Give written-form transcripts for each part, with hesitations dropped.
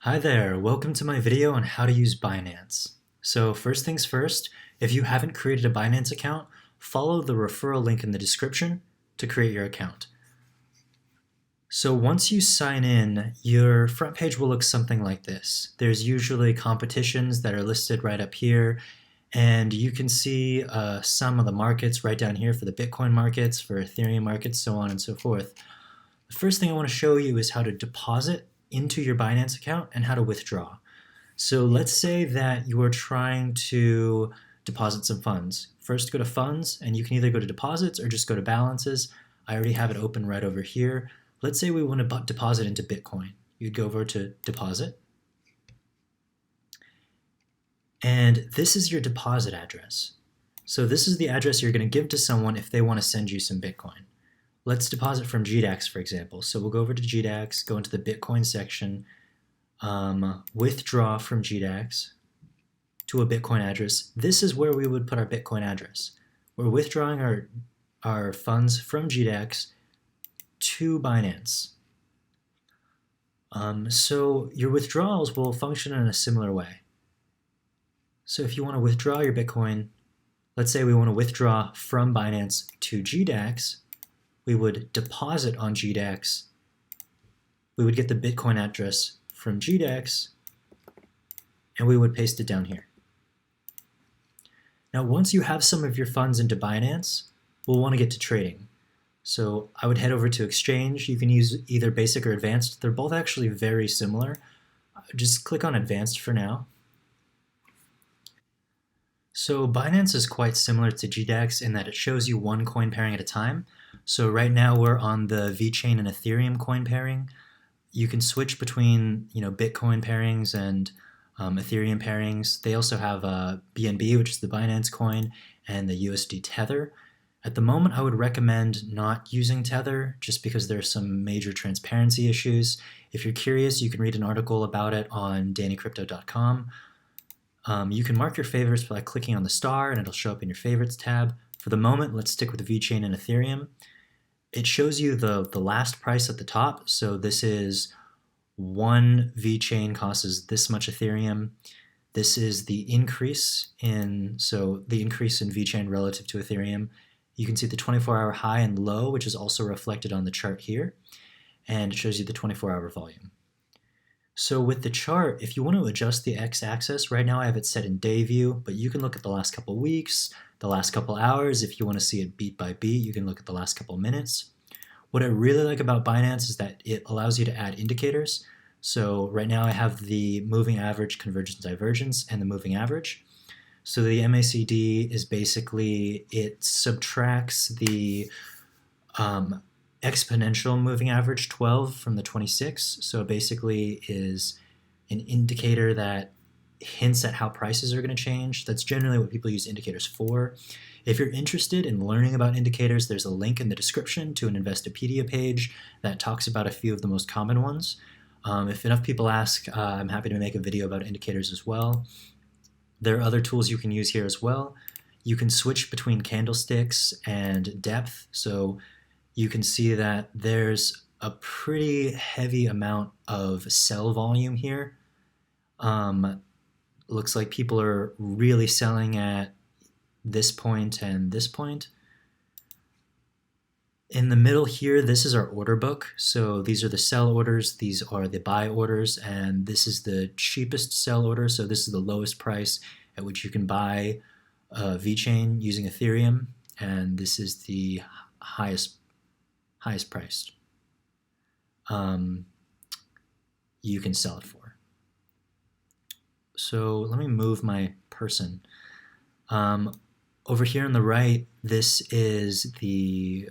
Hi there, welcome to my video on how to use Binance. So first things first, if you haven't created a Binance account, follow the referral link in the description to create your account. So once you sign in, your front page will look something like this. There's usually competitions that are listed right up here, and you can see some of the markets right down here for the Bitcoin markets, for Ethereum markets, so on and so forth. The first thing I want to show you is how to deposit into your Binance account and how to withdraw. So let's say that you are trying to deposit some funds. First go to funds, and you can either go to deposits or just go to balances. I already have it open right over here. Let's say we want to deposit into Bitcoin. You'd go over to deposit. And this is your deposit address. So this is the address you're going to give to someone if they want to send you some Bitcoin. Let's deposit from GDAX, for example. So we'll go over to GDAX, go into the Bitcoin section, withdraw from GDAX to a Bitcoin address. This is where we would put our Bitcoin address. We're withdrawing our funds from GDAX to Binance. So your withdrawals will function in a similar way. So if you want to withdraw your Bitcoin, let's say we want to withdraw from Binance to GDAX, we would deposit on GDAX. We would get the Bitcoin address from GDAX, and we would paste it down here. Now, once you have some of your funds into Binance, we'll want to get to trading. So I would head over to Exchange. You can use either Basic or Advanced. They're both actually very similar. Just click on Advanced for now. So Binance is quite similar to GDAX in that it shows you one coin pairing at a time. So right now we're on the VeChain and Ethereum coin pairing. You can switch between Bitcoin pairings and Ethereum pairings. They also have BNB, which is the Binance coin, and the USD Tether. At the moment, I would recommend not using Tether just because there are some major transparency issues. If you're curious, you can read an article about it on dannycrypto.com. You can mark your favorites by clicking on the star and it'll show up in your favorites tab. For the moment, let's stick with VeChain and Ethereum. It shows you the last price at the top. So this is one VeChain costs this much Ethereum. This is the increase in VeChain relative to Ethereum. You can see the 24-hour high and low, which is also reflected on the chart here. And it shows you the 24-hour volume. So with the chart, if you want to adjust the x-axis, right now I have it set in day view, but you can look at the last couple weeks, the last couple hours. If you want to see it beat by beat, you can look at the last couple minutes. What I really like about Binance is that it allows you to add indicators. So right now I have the moving average, convergence, divergence, and the moving average. So the MACD is basically, it subtracts the exponential moving average 12 from the 26. So it basically is an indicator that hints at how prices are going to change. That's generally what people use indicators for. If you're interested in learning about indicators, there's a link in the description to an Investopedia page that talks about a few of the most common ones. If enough people ask, I'm happy to make a video about indicators as well. There are other tools you can use here as well. You can switch between candlesticks and depth. So you can see that there's a pretty heavy amount of sell volume here. Looks like people are really selling at this point and this point. In the middle here, this is our order book. So these are the sell orders, these are the buy orders, and this is the cheapest sell order. So this is the lowest price at which you can buy VeChain using Ethereum, and this is the highest priced you can sell it for. So let me move my person. Over here on the right, this is the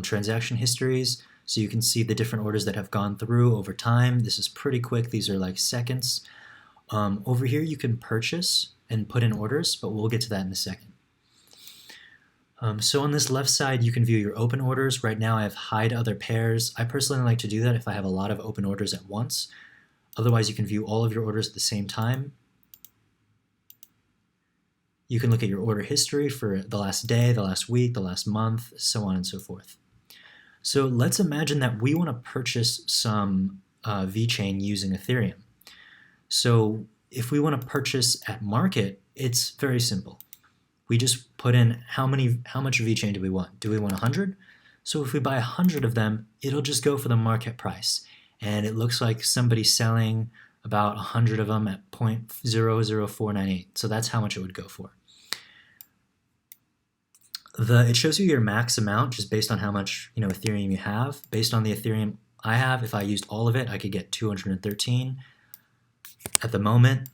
transaction histories. So you can see the different orders that have gone through over time. This is pretty quick. These are like seconds. Over here, you can purchase and put in orders, but we'll get to that in a second. So on this left side, you can view your open orders. Right now I have hide other pairs. I personally like to do that if I have a lot of open orders at once. Otherwise, you can view all of your orders at the same time. You can look at your order history for the last day, the last week, the last month, so on and so forth. So let's imagine that we want to purchase some VeChain using Ethereum. So if we want to purchase at market, it's very simple. We just put in how much VeChain do we want? Do we want 100? So if we buy 100 of them, it'll just go for the market price. And it looks like somebody's selling about 100 of them at 0.00498. So that's how much it would go for. It shows you your max amount just based on how much Ethereum you have. Based on the Ethereum I have, if I used all of it, I could get 213. At the moment,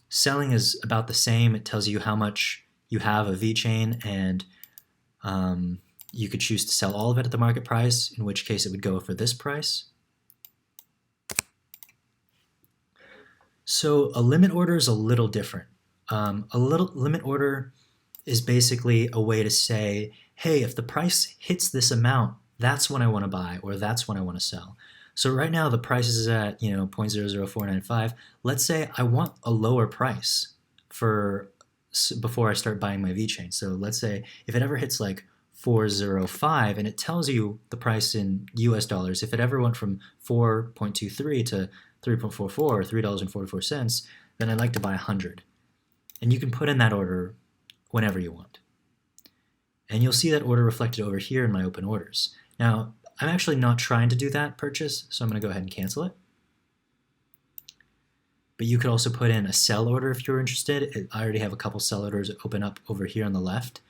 selling is about the same. It tells you how much you have of VeChain, and you could choose to sell all of it at the market price, in which case it would go for this price. So a limit order is a little different. Limit order is basically a way to say, hey, if the price hits this amount, that's when I want to buy, or that's when I want to sell. So right now the price is at 0.00495. Let's say I want a lower price before I start buying my VeChain. So let's say if it ever hits like 405 and it tells you the price in US dollars, if it ever went from 4.23 to 3.44 or $3.44, then I'd like to buy 100. And you can put in that order whenever you want. And you'll see that order reflected over here in my open orders. Now, I'm actually not trying to do that purchase, so I'm going to go ahead and cancel it. But you could also put in a sell order if you're interested. I already have a couple sell orders open up over here on the left.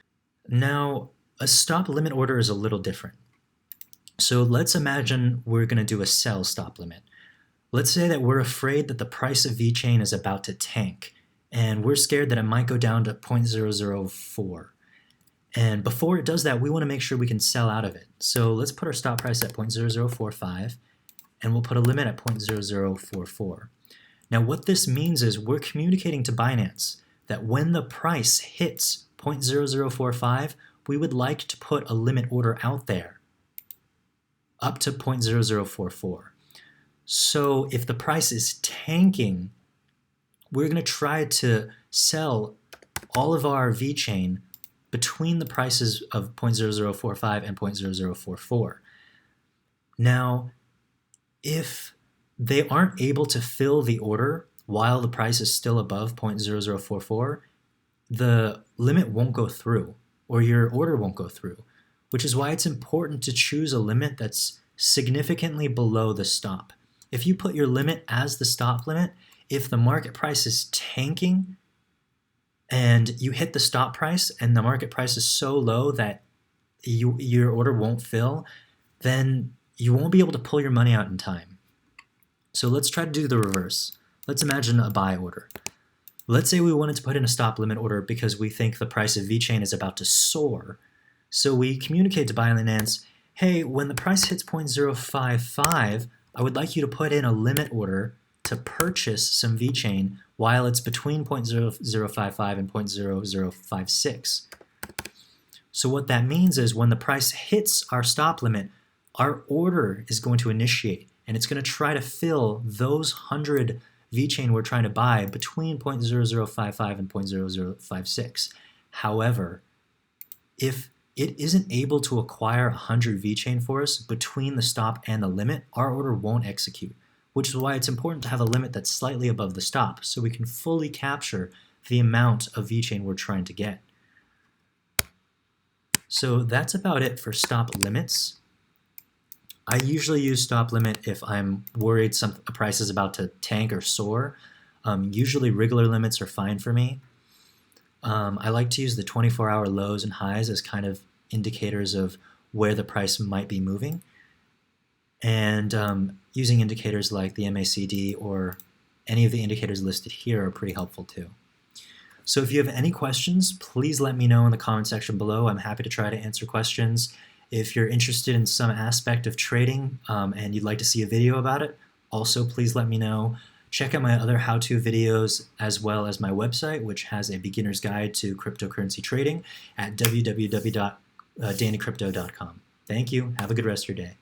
Now, a stop limit order is a little different. So let's imagine we're going to do a sell stop limit. Let's say that we're afraid that the price of VeChain is about to tank, and we're scared that it might go down to 0.004. And before it does that, we want to make sure we can sell out of it. So let's put our stop price at 0.0045, and we'll put a limit at 0.0044. Now what this means is we're communicating to Binance that when the price hits 0.0045, we would like to put a limit order out there up to 0.0044. So if the price is tanking, we're going to try to sell all of our VeChain between the prices of 0.0045 and 0.0044. Now, if they aren't able to fill the order while the price is still above 0.0044, the limit won't go through, or your order won't go through, which is why it's important to choose a limit that's significantly below the stop. If you put your limit as the stop limit, if the market price is tanking and you hit the stop price and the market price is so low that your order won't fill, then you won't be able to pull your money out in time. So let's try to do the reverse. Let's imagine a buy order. Let's say we wanted to put in a stop limit order because we think the price of VeChain is about to soar. So we communicate to Binance, hey, when the price hits 0.055, I would like you to put in a limit order to purchase some VeChain while it's between 0.0055 and 0.0056. So what that means is when the price hits our stop limit, our order is going to initiate, and it's going to try to fill those 100 VeChain we're trying to buy between 0.0055 and 0.0056. However, if it isn't able to acquire 100 VeChain for us between the stop and the limit, our order won't execute, which is why it's important to have a limit that's slightly above the stop so we can fully capture the amount of VeChain we're trying to get. So that's about it for stop limits. I usually use stop limit if I'm worried a price is about to tank or soar. Usually regular limits are fine for me. I like to use the 24-hour lows and highs as kind of indicators of where the price might be moving. And using indicators like the MACD or any of the indicators listed here are pretty helpful too. So if you have any questions, please let me know in the comment section below. I'm happy to try to answer questions. If you're interested in some aspect of trading and you'd like to see a video about it, also please let me know. Check out my other how-to videos as well as my website, which has a beginner's guide to cryptocurrency trading at www.dannycrypto.com. Thank you. Have a good rest of your day.